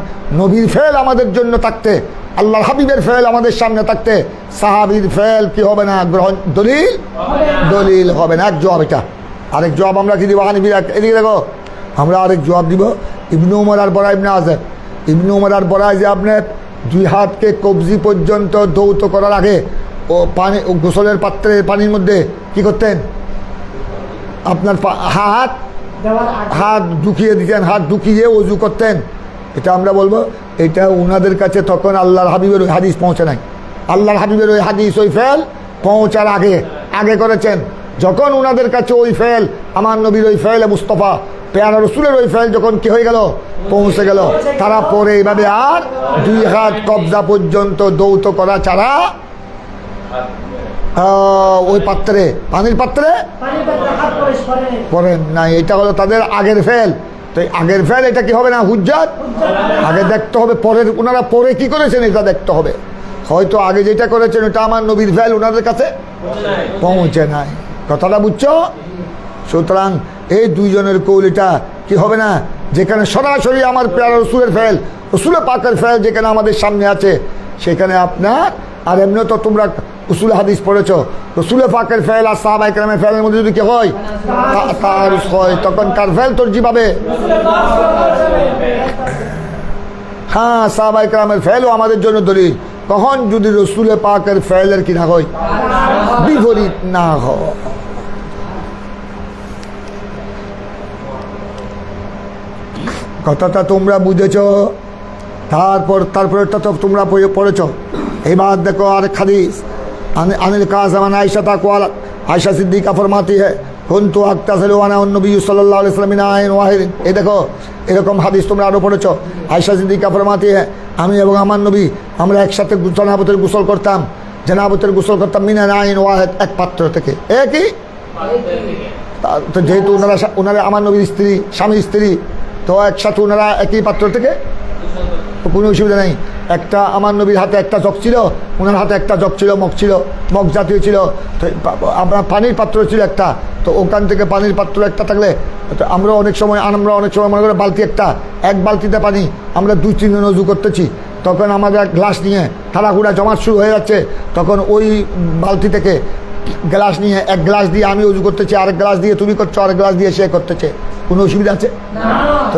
Speaker 1: নবীর ফেল আমাদের জন্য থাকতে, আল্লাহর হাবিবের ফেল আমাদের সামনে থাকতে, সাহাবীর ফেল কি হবে না? দলিল হবে না। এক জবাব এটা। আরেক জবাব আমরা কি দিব? হানিফিরা এদিকে দেখো, আমরা আরেক জবাব দিব। ইবনে উমর আর বারা ইবনে আযিব, ইবনে উমর আর বারা যে আপনার দুই হাতকে কবজি পর্যন্ত ধৌত করার আগে ও গোসলের পাত্রের পানির মধ্যে কি করতেন? আপনার হাত ঢুকিয়ে দিতেন, হাত ঢুকিয়ে অজু করতেন। এটা আমরা বলবো এটা ওনাদের কাছে তখন আল্লাহর হাবিবের ওই হাদিস পৌঁছে নাই। আল্লাহর হাবিবের ওই হাদিস, ওই ফেল পৌঁছার আগে করেছেন। যখন ওনাদের কাছে ওই ফেল, আমার নবীর ওই ফেল মুস্তফা পেয়ারা রসুলের ওই ফেল যখন কি হয়ে গেল? পৌঁছে গেল। তারা পরে এইভাবে আর দুই হাত কবজা পর্যন্ত ধৌত করা ছাড়া ওই পাত্রে, পানির পাত্রে পড়েন না। এটা হলো তাদের আগের ফেল। তো আগের ফেল এটা কি হবে না? হুজ্জাত। আগে দেখতে হবে পরের, ওনারা পরে কি করেছেন এটা দেখতে হবে। হয়তো আগে যেটা করেছেন ওটা আমার নবীর ফেল ওনাদের কাছে পৌঁছে নাই। কথাটা বুঝছো? সুতরাং এই দুইজনের কৌল এটা কি হবে না? যেখানে সরাসরি আমার পেয়ারা রসুলের ফেল, রসুলের পাকের ফেল যেখানে আমাদের সামনে আছে, সেখানে আপনার আর এমনি তো তোমরা উসুল হাদিস পড়েছ, রসুল পাকের ফেল আর সাহাবায়ে কেরামের ফেলের মধ্যে যদি কি হয়, তারুস হয়, তখন কার ফেল তরজি পাবে? হ্যাঁ, সাহাবায়ে কেরামের ফেলও আমাদের জন্য দলিল। কখন? যদি রসুল পাকের ফেলের কি না হয়, বিপরীত না হয়। কথাটা তোমরা বুঝেছ? তারপরেরটা তো তোমরা পড়েছ। এবার দেখো আরেক হাদিস। अनिल काज़म आयशा तक़वाल आयशा सिद्दीक़ा फरमाती है कुन्तु अग़्तसिलु अना नबी सल्लल्लाहु अलैहि वसल्लम मिन आइन वाहिद। এই দেখো এরকম হাদিস তোমরা আরও পড়েছো। আয়শা সিদ্দিকা ফরমাতি হ্যাঁ, আমি এবং আমার নবী আমরা একসাথে জানাবতের গোসল করতাম, মিন আইন ওয়াহিদ, এক পাত্র থেকে। একই তো যেহেতু ওনারা আমার নবীর স্ত্রী, স্বামী স্ত্রী, তো একসাথে ওনারা একই পাত্র থেকে, কোনো অসুবিধা নেই। একটা আমার নবীর হাতে একটা জগ ছিল, ওনার হাতে একটা জগ ছিল, মগ জাতীয় ছিল, তো আপনার পানির পাত্র ছিল একটা, তো ওখান থেকে পানির পাত্র একটা থাকলে আমরা অনেক সময় মনে করি বালতি এক বালতিতে পানি আমরা 2-3 জন উজু করতেছি, তখন আমাদের এক গ্লাস নিয়ে তাড়াহুড়া জমাট শুরু হয়ে যাচ্ছে, তখন ওই বালতি থেকে গ্লাস নিয়ে এক গ্লাস দিয়ে আমি উজু করতেছি, আরেক গ্লাস দিয়ে তুমি করছো, আরেক গ্লাস দিয়ে সে করতেছে, কোনো অসুবিধা আছে? তো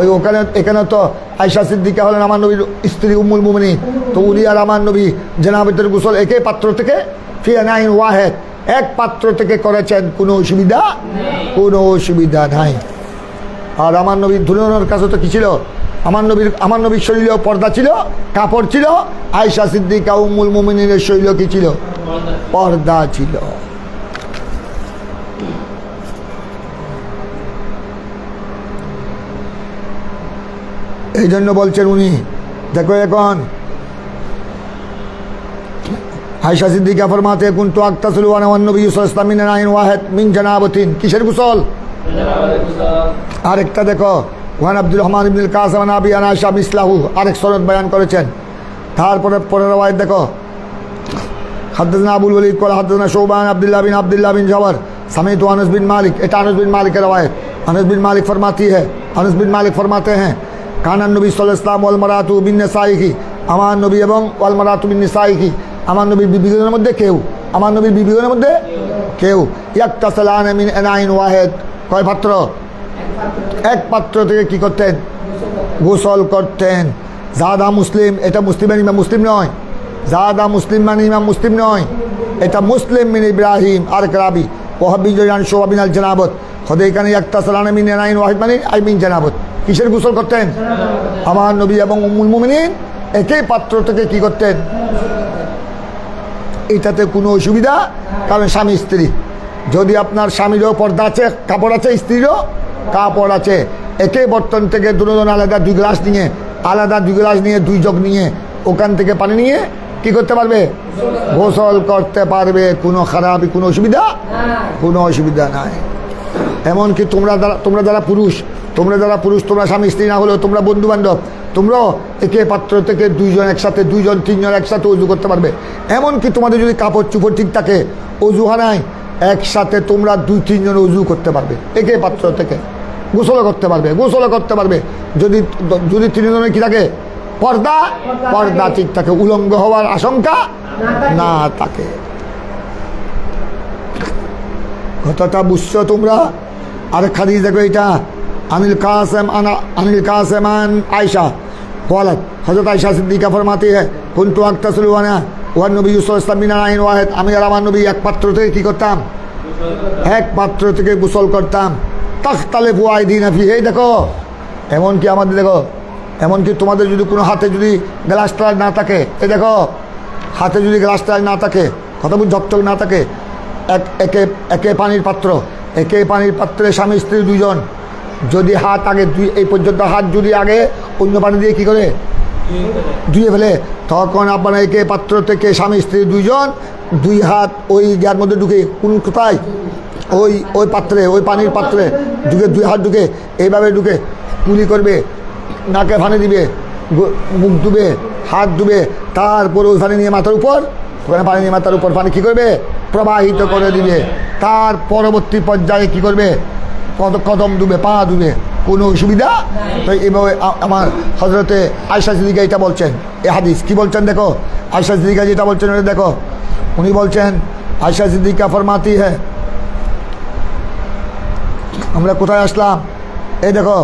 Speaker 1: এখানে তো আয়শা সিদ্দিকা হলেন আমার নবীর স্ত্রী উম্মুল মুমিনিন, তো উনি আর আমার নবী জানাবতের গোসল একই পাত্র থেকে ফি আইন ওয়াহিদ, এক পাত্র থেকে করেছেন, কোনো অসুবিধা নাই। আর আমার নবীর ধুলানোর কাছে তো কি ছিল? আমার নবীর শরীরেও পর্দা ছিল, কাপড় ছিল। আয়শা সিদ্দিকা উম্মুল মুমিনিনের শরীরেও কি ছিল? পর্দা ছিল। এই জন্য বলছেন উনি, দেখো এখন আয়শা সিদ্দিকা ফরমাতে কুনতু আগতাসিলু আনা ওয়ান নবী সাল্লাল্লাহু আলাইহি ওয়াসাল্লাম মিন আইন ওয়াহিদ মিন জানাবাতিন, কিসের গোসল? আরেকটা দেখো, ওয়ান আব্দুর রহমান ইবনুল কাসিম আন আবি আয়েশা মিসলাহু, আরেক সনদ বয়ান করেছেন। তারপরে পরের রওয়ায়াত দেখো, হাদাসনা আবুল ওয়ালিদ ক্বাল হাদাসনা শুবান আব্দুল্লাহ বিন জাওয়ার সামিতু আনাস বিন মালিক, এটা আনাস বিন মালিকের রওয়ায়াত। আনাস বিন মালিক ফরমাতে हैं কানা নবী সাল্লাল্লাহু আলাইহি ওয়াসাল্লাম ওয়াল মারাতু বিন নিসাইহি, আমার নবী এবং ওয়াল মারাতু বিন নিসাইহি, আমার নবীর বিবিগণের মধ্যে কেউ ইয়াকতাসালানা মিন আইন ওয়াহিদ, কয় পাত্র? এক পাত্র থেকে কি করতেন? গোসল করতেন। জাদা মুসলিম, এটা মুসলিমের ইমাম মুসলিম নয়। জাদা মুসলিম মানে ইমাম মুসলিম নয়, এটা মুসলিম মিন ইব্রাহিম আর রাবি ওয়াহাবি জান শোয়াবিন আল জানাবত খোদে এখানে একটা সালানা মিন নাইন ওয়াহিদ মানে আই মিন জানাবত। কিসের গোসল করতেন? আমার নবী এবং উম্মুল মুমিনিন একই পাত্র থেকে কি করতেন? এটাতে কোনো অসুবিধা, কারণ স্বামী স্ত্রী, যদি আপনার স্বামীরও পর্দা আছে, কাপড় আছে, স্ত্রীরও কাপড় আছে, একই বর্তন থেকে দুজন আলাদা 2 গ্লাস নিয়ে, আলাদা 2 গ্লাস নিয়ে 2 জগ নিয়ে ওখান থেকে পানি নিয়ে কি করতে পারবে? গোসল করতে পারবে। কোনো খারাপ, কোনো অসুবিধা, কোনো অসুবিধা নাই। এমনকি তোমরা যারা পুরুষ, তোমরা স্বামী স্ত্রী না হলেও তোমরা বন্ধু বান্ধব, তোমরাও একে পাত্র থেকে 2 জন একসাথে, 2 জন 3 জন একসাথে অজু করতে পারবে। এমনকি তোমাদের যদি কাপড় চুপড় ঠিক থাকে, অজুখানায় একসাথে তোমরা 2-3 জন অজু করতে পারবে, একে পাত্র থেকে গোসলও করতে পারবে। যদি 3 জনের কি থাকে? পর্দা ঠিক থাকে, উলঙ্গ হওয়ার আশঙ্কা না থাকে। কথাটা বুঝছো তোমরা? আর খাদিজ দেখো, এটা अनिल कासमान आयशा क़ालत हज़रत आयशा सिद्दीक़ा फरमाती है कुन्तु अग़्तसिलु अना व नबी सल्लल्लाहु अलैहि वसल्लम मिन आइन वाहिद, আমি আর আমার নবী এক পাত্র থেকে কি করতাম? এক পাত্র থেকে গোসল করতাম। তাখতালিফু আইদিনা ফিহি, এই দেখো, এমনকি আমাদের দেখো, এমনকি তোমাদের যদি কোনো হাতে যদি গ্লাস টাস না থাকে, এই দেখো হাতে যদি গ্লাস টাস না থাকে, কথা বুঝ ঝকঝক না থাকে, একে পানির পাত্রে স্বামী স্ত্রী 2 জন, যদি হাত আগে এই পর্যন্ত হাত যদি আগে অন্য পানি দিয়ে কি করে ধুয়ে ফেলে, তখন আপনার একে পাত্র থেকে স্বামী স্ত্রী 2 জন 2 হাত ওই যার মধ্যে ঢুকে, কোথায়? ওই পাত্রে, ওই পানির পাত্রে ঢুকে 2 হাত ঢুকে, এইভাবে ঢুকে কুলি করবে, নাকে পানি দিবে, মুখ ধুবে, হাত ধুবে, তারপর ওই পানি নিয়ে মাথার উপর, ওখানে পানি নিয়ে মাথার উপর পানি কী করবে? প্রবাহিত করে দিবে। তার পরবর্তী পর্যায়ে কি করবে? কদম ডুবে, পা ডুবে, কোনো অসুবিধা। তো এইভাবে আমার হজরতে আয়শা সিদ্দিকা এটা বলছেন, এ হাদিস কি বলছেন দেখো, আয়শা সিদ্দিকা যেটা বলছেন ওটা দেখো, উনি বলছেন আয়শা সিদ্দিকা ফরমাতি হ্যাঁ, আমরা কোথায় আসলাম? এই দেখো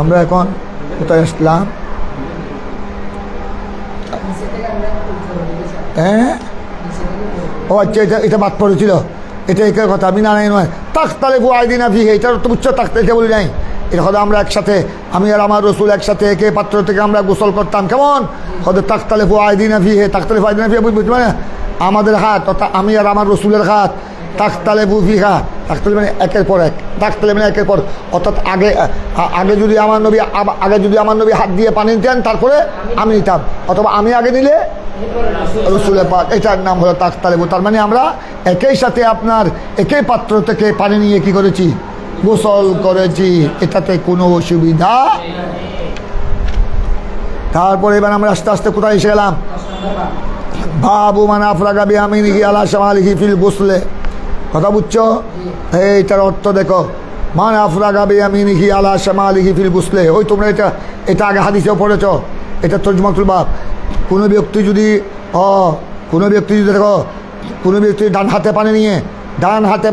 Speaker 1: আমরা এখন কোথায় আসলাম? হ্যাঁ, ও আচ্ছা, এটা বাদ পড়েছিল, এটা একের কথা। আমি না নয় তাখতালিফু আইদিনা ফিহি, এটার তো বুঝছো, এটা বলি নাই। এটা হয়তো আমরা একসাথে, আমি আর আমার রসুল একসাথে একে পাত্র থেকে আমরা গোসল করতাম। কেমন? হয়তো তাখতালিফু আইদিনা ফিহি, তাখতালিফু আইদিনা ফিহি বুঝতে মানে আমাদের হাত, অর্থাৎ আমি আর আমার রসুলের হাত, তাখতালিফু ফিহা, তাখতালিফ মানে একের পর এক, তাখতালিফ মানে একের পর, অর্থাৎ আগে যদি আমার নবী হাত দিয়ে পানি নিতেন, তারপরে আমি নিতাম, অথবা আমি আগে নিলে রসুলের পাক, এটার নাম হলো তাখতালিফু। তার মানে আমরা একই সাথে আপনার একই পাত্র থেকে পানি নিয়ে কি করেছি? গোসল করেছি, এটাতে কোনো অসুবিধা। তারপরে এবার আমরা আস্তে আস্তে কোথায় এসে গেলাম? বাবু মান আফরাগা বিয়ামিনিহি আলা শামালিহি ফিল গোসলে। কথা বুঝছো? এইটার অর্থ দেখো, মান আফরাগা বিয়ামিনিহি আলা শামালিহি ফিল গোসলে। ওই তোমরা এটা আগে হাদিসেও পড়েছ, এটা তর্জমাতুল বাব। কোনো ব্যক্তি যদি দেখো, কোনো ব্যক্তি ডান হাতে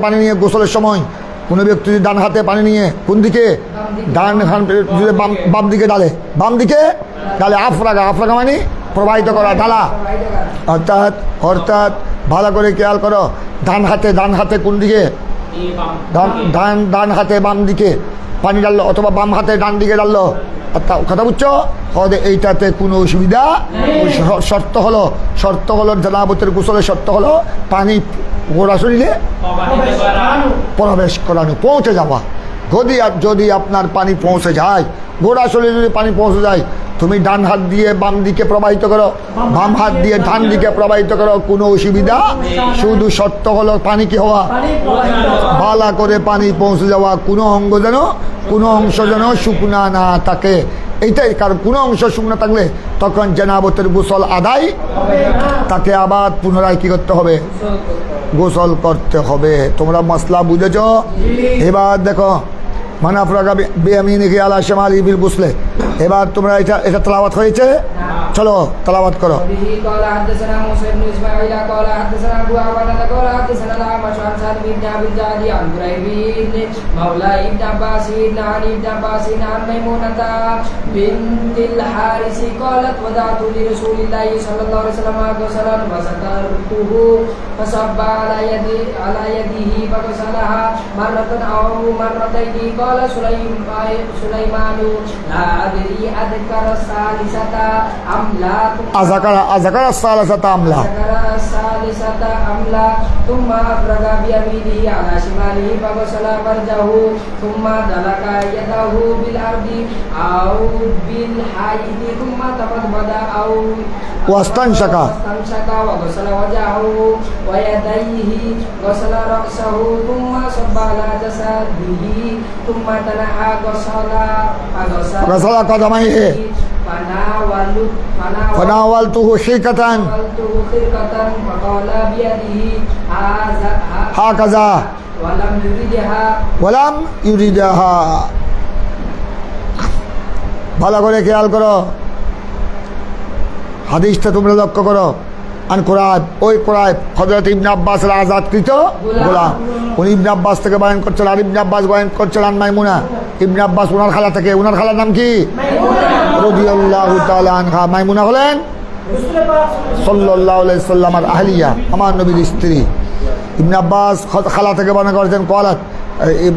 Speaker 1: পানি নিয়ে গোসলের সময়, কোনো ব্যক্তি যদি ডান হাতে পানি নিয়ে কোন দিকে? বাম দিকে ডালে, আফরাগা মানে প্রবাহিত করা, ঢালা। অর্থাৎ ভালো করে খেয়াল করো, ডান হাতে কোন দিকে? ডান হাতে বাম দিকে পানি ডাললো, অথবা বাম হাতে ডান দিকে ডাললো। কথা বুঝছো? হলে এইটাতে কোনো অসুবিধা। শর্ত হলো জানাবতের গোসলের শর্ত হলো পানি গোড়া শরীরে প্রবেশ করানো, পৌঁছে যাওয়া। যদি আপনার পানি পৌঁছে যায়, গোড়া শরীরে যদি পানি পৌঁছে যায়, তুমি ডান হাত দিয়ে বাম দিকে প্রবাহিত করো, বাম হাত দিয়ে ডান দিকে প্রবাহিত করো, কোনো অসুবিধা। শুধু শর্ত হলো পানি কি হওয়া, ভালো করে পানি পৌঁছে যাওয়া, কোনো অংশ যেন শুকনা না থাকে। এইটাই কারণ, কোনো অংশ শুকনো থাকলে তখন জানাবতের গোসল আদায়, তাকে আবার পুনরায় কি করতে হবে? গোসল করতে হবে। তোমরা মশলা বুঝেছ? এবার দেখো, মানে আফরাগা বিয়ামিনিহি আলা শামালিহি ফিল গোসলে। এবার তোমরা এটা তেলাওয়াত হয়েছে, চলো তেলাওয়াত করো।
Speaker 2: وبه قال حدثنا موسى بن اسماعيل قال حدثنا ابو عوانة قال حدثنا الاعمش عن سعد بن ابي الجعد عن بريد بن مولى ابن عباس بن علي بن عباس عن ميمونة بنت الحارث قالت ودعت لرسول الله صلى الله عليه وسلم غسلا فسترته فصب على يده فغسلها مرة او مرتين قال سليمان لا ادري اذكر الثالثة ام لا
Speaker 1: আজাকারা সালাসাতা আমলা।
Speaker 2: ذكر الثالثة أم لا ثم أفرغ بيمينه على شماله فغسل فرجه ثم دلك يده بالأرض أو بالحائط ثم تمضمض أو
Speaker 1: واستنشق
Speaker 2: وغسل وجهه ويديه غسل رأسه ثم صب على جسده ثم تنحى
Speaker 1: غسل قدميه فناولته حركة
Speaker 2: فقال بيده
Speaker 1: هكذا ولم يريدها। ভালো করে খেয়াল করো, হাদিসটা তোমরা লক্ষ্য করো। আন কোরআব, ওই কোরআব হযরত ইবনে আব্বাসের আজাদকৃত গোলাম। উনি ইবনে আব্বাস থেকে বয়ান করছেন, আর ইবনে আব্বাস বয়ান করছেন আন মাইমুনা। ইবনে আব্বাস ওনার খালা থেকে, ওনার খালার নাম কি? রাদিয়াল্লাহু তাআলা আনহা। মাইমুনা হলেন সাল্লাল্লাহু আলাইহি সাল্লামের আহলিয়া, আমার নবীর স্ত্রী। ইবনে আব্বাস খালা থেকে বর্ণনা করেছেন, কলাত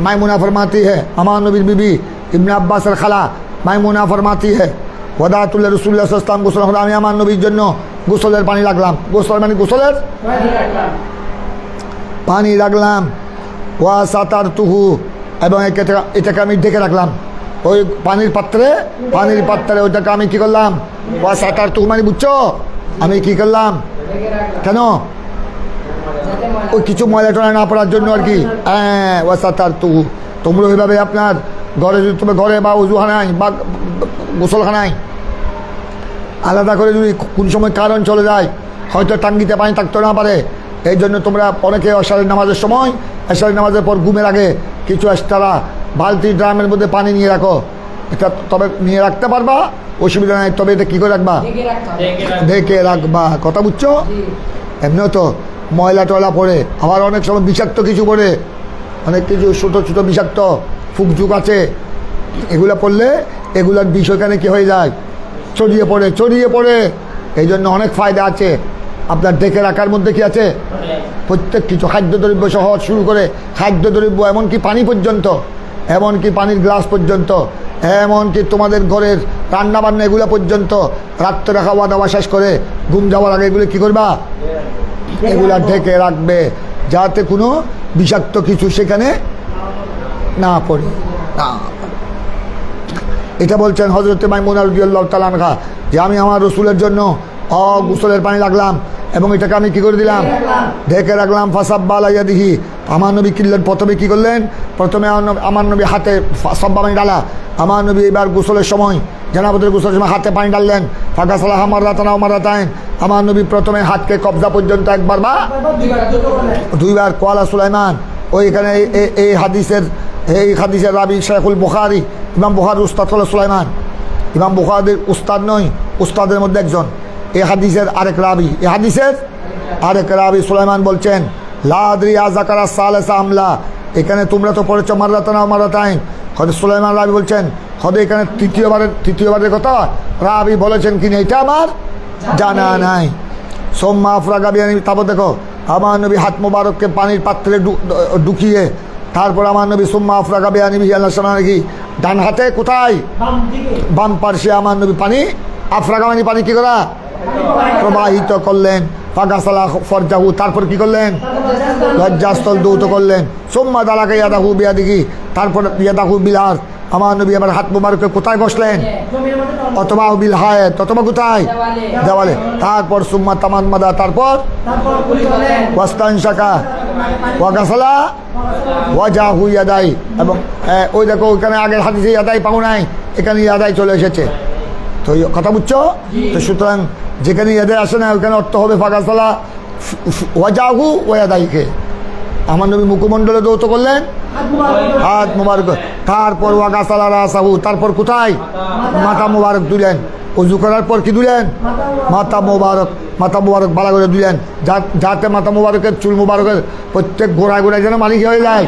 Speaker 1: মাইমুনা ফরমাতি है, আমার নবীর বিবি ইবনে আব্বাসের খালা মাইমুনা ফরমাতি है ওয়াদাতুল রাসূলুল্লাহ সাল্লাল্লাহু আলাইহি ওয়াসাল্লাম গোসল, আমি আমার নবীর জন্য গোসলের পানি রাখলাম। গোসল মানে গোসলের পানি রাখলাম। ওয়া সাতারতুহু, এবং এটাকে আমি ঢেকে রাখলাম। ওই পানির পাত্রে ওইটাকে আমি কি করলাম? ওয়া সাতারতুহু মানে বুঝছো, আমি কি করলাম? কেন? ওই কিছু ময়লা টয়লা না পড়ার জন্য আর কি। হ্যাঁ, ওয়া সাতারতুহু। তোমরা ওইভাবে আপনার ঘরে যদি তুমি ঘরে বা উজুখানায় বা গোসলখানায় আলাদা করে যদি কোন সময় কারণ চলে যায়, হয়তো টাঙ্গিতে পানি থাকতে না পারে, এই জন্য তোমরা অনেকে এশারের নামাজের সময়, এশারের নামাজের পর ঘুমের আগে কিছু এক্সট্রা বালতি ড্রামের মধ্যে পানি নিয়ে রাখো। এটা তবে নিয়ে রাখতে পারবা, অসুবিধা নাই, তবে এটা কী করে রাখবা? ঢেকে রাখবা। কথা বুঝছো? এমনিও তো ময়লা টয়লা পড়ে, আবার অনেক সময় বিষাক্ত কিছু পড়ে, অনেক কিছু ছোটো ছোটো বিষাক্ত ফুকঝুক আছে, এগুলো পড়লে এগুলোর বিষ ওখানে কী হয়ে যায়? ছড়িয়ে পড়ে। এই জন্য অনেক ফায়দা আছে আপনার ঢেকে রাখার মধ্যে। কি আছে? প্রত্যেক কিছু খাদ্যদ্রব্য সহ শুরু করে খাদ্যদ্রব্য, এমনকি পানি পর্যন্ত, এমনকি পানির গ্লাস পর্যন্ত, এমনকি তোমাদের ঘরের রান্নাবান্না এগুলো পর্যন্ত রাত্রে খাওয়া দাওয়া শেষ করে ঘুম যাওয়ার আগে এগুলো কী করবা? এগুলা ঢেকে রাখবে, যাতে কোনো বিষাক্ত কিছু সেখানে না পড়ে। এটা বলছেন হযরত মাইমুনা রাদিয়াল্লাহু তাআলা আনহা যে আমি আমার রসুলের জন্য গোসলের পানি রাখলাম এবং এটাকে আমি কী করে দিলাম? ঢেকে রাখলাম। ফাসাব্বা আলা ইয়াদিহি, আমার নবী কিনলেন, প্রথমে কী করলেন? প্রথমে আমার নবী হাতে সাব্বা পানি ডালা। আমার নবী এবার গোসলের সময়, জানাবতের গোসলের সময় হাতে পানি ডাললেন। ফাগাসালাহা মাররাতান আও মাররাতাইন, আমার নবী প্রথমে হাতকে কবজা পর্যন্ত একবার বা দুইবার। কোয়ালা সুলাইমান, ওই এখানে এই হাদিসের রাবি শেখুল বুখারী, ইমাম বুখারীর উস্তাদ হল সুলাইমান। ইমাম বুখারীর উস্তাদ নয়, উস্তাদের মধ্যে একজন। এই হাদিসের আরেক রাবি সুলাইমান বলছেন, লা আদরি আযাকারা সালাসা আমলা, এখানে তোমরা তো পড়েছ মাররাতান আও মাররাতাইন। হযরত সুলাইমান রাবি বলছেন, হয়তো এখানে তৃতীয়বারের কথা রাবি বলেছেন কিনা এটা আমার জানা নাই। সোম্মা আফরাগা বিয়ানি, তারপর দেখো আমার নবী হাত মোবারককে পানির পাত্রে ঢুকিয়ে, তারপর আমার নবী সোম্মা আফরাগা বিয়ানি নাকি ডান হাতে কোথায়? বাম পার্শ্বে আমার নবী পানি আফরাগা মানে পানি কী করা? প্রবাহিত করলেন। ফাগাসালা ফরজাহু, তারপর কি করলেন? লজ্জাস্থল দৌত করলেন। সোম্মা দালাকে ইয়াদাহু বিয়াদিহি, তারপর ইয়াদাহু বিলার, আমার নবী আমার হাত মোবারককে কোথায় বসলেন? অথবা বিল হায়াত, অথবা কোথায়? দেওয়ালে। তারপর সুম্মা তামান্মাদা, তারপর ওয়াস্তানশাকা ওয়াগাসালা ওয়াজাহু ইয়াদাই। এবং ওই দেখো ওইখানে আগের হাদিসে ইয়াদাই পাও নাই, এখানে ইয়াদাই চলে এসেছে। তো কথা বুঝছো? তো সুতরাং যেখানে ইয়াদাই আসে না ওইখানে অর্থ হবে ফাগাসালা ওয়াজাহু ওয়াদাইকে। আমার নবী মুখমণ্ডলে দৌত করলেন, হাত মুবারক, তারপর ওয়াগাসালা রাসাহু, তারপর কোথায়? মাথা মুবারক দিলেন। অজু করার পর কি দিলেন মাথা মোবারক বালা করে দিলেন, যাতে মাথা মোবারকের চুল মোবারকের প্রত্যেক গোড়ায় গোড়ায় যেন মালিক হয়ে যায়।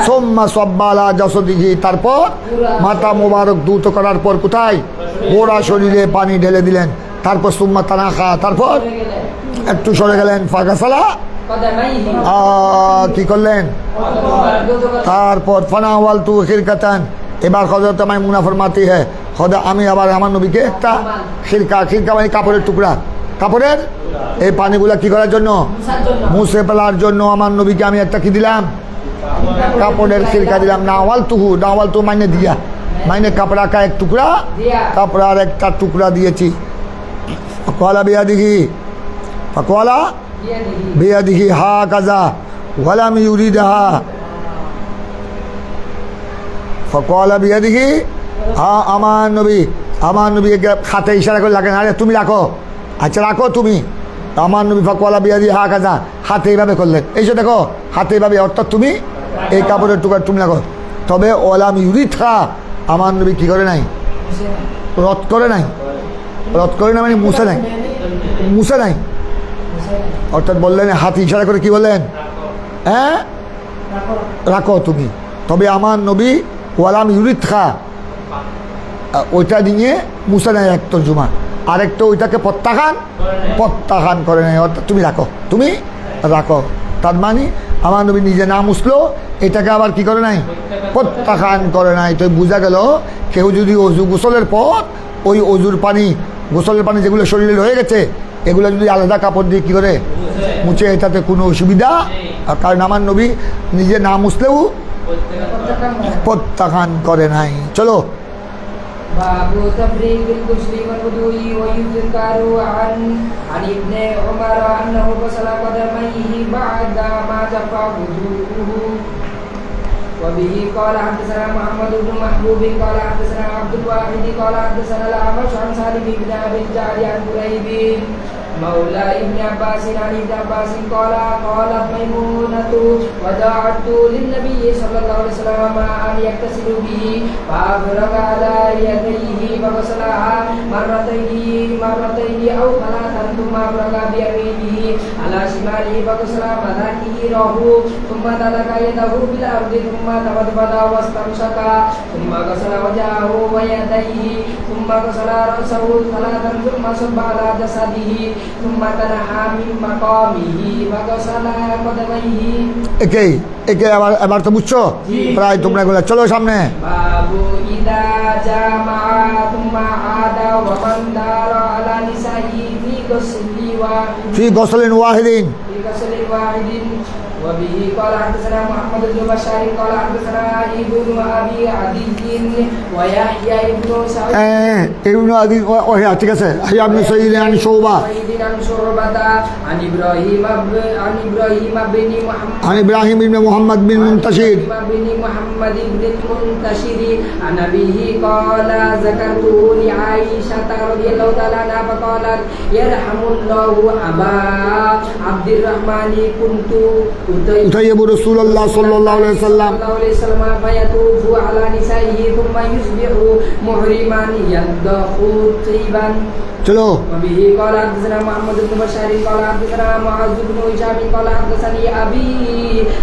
Speaker 1: সোম্মা সব্বালা যশোদিঘি, তারপর মাথা মোবারক দ্রুত করার পর কোথায় গোড়া শরীরে পানি ঢেলে দিলেন। তারপর সুম্মা তানাখা, তারপর একটু সরে গেলেন। ফাগাসালা কি করলেন, তারপর ফানাওয়াল তু খিরকাতান। এবার হযরত মাইমুনা ফরমাতি হ্যাঁ খোদা আমি আবার আমার নবীকে একটা খিরকা মানে কাপড়ের টুকরা, কাপড়ের এই পানিগুলা কি করার জন্য মুছে ফেলার জন্য আমার নবীকে আমি একটা কি দিলাম কাপড়ের খিরকা দিলাম। নাওয়াল তু মাইনে দিয়া, মাইনে কাপড়া কা এক টুকরা, কাপড়ার একটা টুকরা দিয়েছি। ফকওয়ালা বিয়াদিহি, ফকওয়ালা বিয়াদিহি হা কাজা ওয়ালাম ইউরিদাহা। ফকওয়ালা বিয়াদিহি হা, আমার নবীকে হাতে ইশারা করে লাগেন, আরে তুমি রাখো, আচ্ছা রাখো তুমি। আমার নবী ফকওয়ালা বিয়াদি হা কাজা, হাতে এইভাবে করলেন, এই যে দেখো হাতে এইভাবে, অর্থাৎ তুমি এই কাপড়ের টুকরা তুমি রাখো। তবে ওয়ালাম ইউরিদহা, আমার নবী কী করে নাই, রদ করে নাই, মানে মুছে নাই, অর্থাৎ বললেন হাত ইশারা করে কি বললেন, হ্যাঁ রাখো তুমি। তবে আমার নবী ওয়ালাম ইউরিদহা ওইটা নিয়ে মুছে নেয় এক তর্জমা, আরেকটা ওইটাকে প্রত্যাখ্যান করে নেয়, অর্থাৎ তুমি রাখো। তার মানে আমার নবী নিজে না মুছলো, এটাকে আবার কি করে নাই, প্রত্যাখ্যান করে নাই। তো বোঝা গেল কেউ যদি গোসলের পর ওই গোসলের পানি যেগুলো শরীরে রয়ে গেছে এগুলো যদি আলাদা কাপড় দিয়ে কী করে মুছে, এটাতে কোনো অসুবিধা, কারণ আমার নবী নিজে না মুছলেও প্রত্যাখ্যান করে নাই। চলো
Speaker 2: বাবু তাফরিগিল গুসলি ওয়াল wudu'i ওয়া ইযকারু আন ইবনে উমর আন্নাহু গাসালা কদমাইহি বা'দা মা জাফা wudu'uhu ওয়া বিহি ক্বালা হাদাসানা মুহাম্মদ ইবনে মাহবুব ক্বালা হাদাসানা আব্দুল ওয়াহিদ ক্বালা হাদাসানা আল-আ'মাশ আন সালিম ইবনে আবি জা'দ আন কুরাইব مولى ابن عباس عن ابن عباس قالت ميمونة ودعت للنبي صلى الله عليه وسلم أن يغتسل به فأفرغ على يديه فغسلها مرتين أو ثلاثا ثم أفرغ بيمينه على شماله فغسل مناكيره ثم دلك يده بالأرض ثم تمضمض واستنشق ثم غسل وجهه ويديه ثم غسل رأسه ثلاثا ثم صب على جسده ثم تنحى من مقامه فغسل قدميه।
Speaker 1: একে আবার তো বুঝছো প্রায় তোমরা এগুলো। চলো সামনে।
Speaker 2: বাবু ইদা জামা তুমা আদা ওয়া মান দারা আলা নিসাই ফি গসলিন ওয়াহিদিন وبه قال حدثنا محمد بن بشار قال حدثنا ابن ابي عدي ويحيى ابن سعيد
Speaker 1: ابن عدي وهي ঠিক আছে يحيى بن سعيد عن شعبة
Speaker 2: عن ابراهيم
Speaker 1: بن محمد بن منتشر
Speaker 2: عن ابيه قال ذكرته لعائشة رضي الله تعالى عنها فقالت يرحم الله ابا عبد الرحمن كنت
Speaker 1: أطيب رسول الله صلى الله عليه وسلم
Speaker 2: فيطوف على نسائه ثم يصبح محرما يدخل طيبا.
Speaker 1: चलो
Speaker 2: وبه قال حدثنا محمد بن بشار قال حدثنا معاذ بن هشام قال حدثني ابي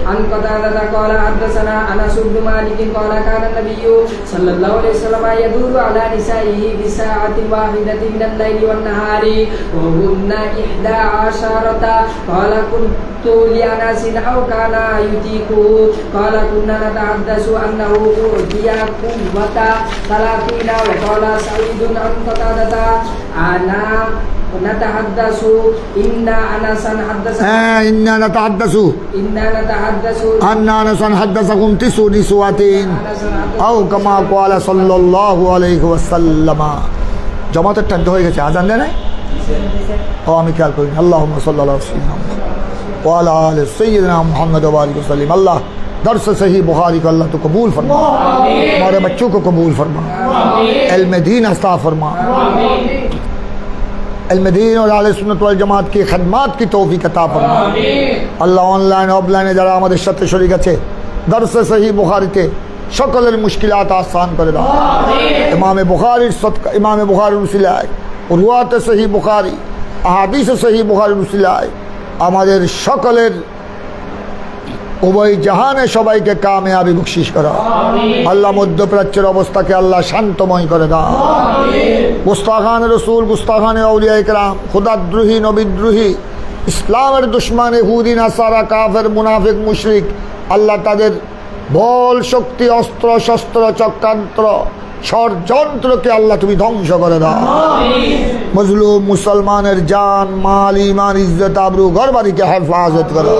Speaker 2: عن قتادة قال حدثنا انس بن مالك قال كان النبي صلى الله عليه وسلم يدور على نسائه بساعة واحدة من الليل والنهار وهن 11 قال كنت لأنس أو كان يطيقه قال كنا نتحدث أنه أوتي قوة 30 وقال سعيد عن قتادة أنا نتحدث إنا أنسا حدثنا
Speaker 1: إنا نتحدث أن أنسا حدثكم 9 نسوات أو كما قال صلى الله عليه وسلم. জামাতের টাইম হয়ে গেছে, আজান দেয় নাই? ও আমি খেয়াল করি। আল্লাহুম্মা সাল্লি আলা সাইয়্যিদিনা वाला आले सय्यदना मोहम्मद वाली वसल्लम। अल्लाह दर्स सही बुखारी को अल्लाह तो कबूल फरमा, हमारे बच्चों को कबूल फरमा, इल्म दीन अता फरमा, इल्म दीन और आले सुन्नत वल जमात की खदमात की तौफीक अता फरमा। अल्लाह ऑनलाइन ऑफलाइन যারা আমাদের সাথে শরীক আছে দর্স সহি বুখারীতে সকলের মুশকিলাত আসান করে দাও। ইমামে বুখারীর সদকা, ইমামে বুখারীর উসিলায়, রুয়াতে সহি বুখারী, আহাদিসে সহি বুখারীর উসিলায় আমাদের সকলের উভয় জাহানে সবাইকে কামিয়াবি বখশিশ করো। আল্লাহ মধ্যপ্রাচ্যের অবস্থাকে আল্লাহ শান্তময় করে দাও। গুস্তাখান রসুল, গুস্তাখান আউলিয়া ইকরাম, খুদাদ্রোহী, নবীদ্রোহী, ইসলামের দুশ্মন, ইহুদি, নাসারা, কাফের, মুনাফিক, মুশরিক, আল্লাহ তাদের বল শক্তি, অস্ত্র শস্ত্র, চক্রান্ত্র, ষড়যন্ত্রকে আল্লাহ তুমি ধ্বংস করে দাও। মজলুম মুসলমানের জান, মাল, ইমান, ইজ্জত, আবরু, ঘরবাড়িকে হেফাজত করো।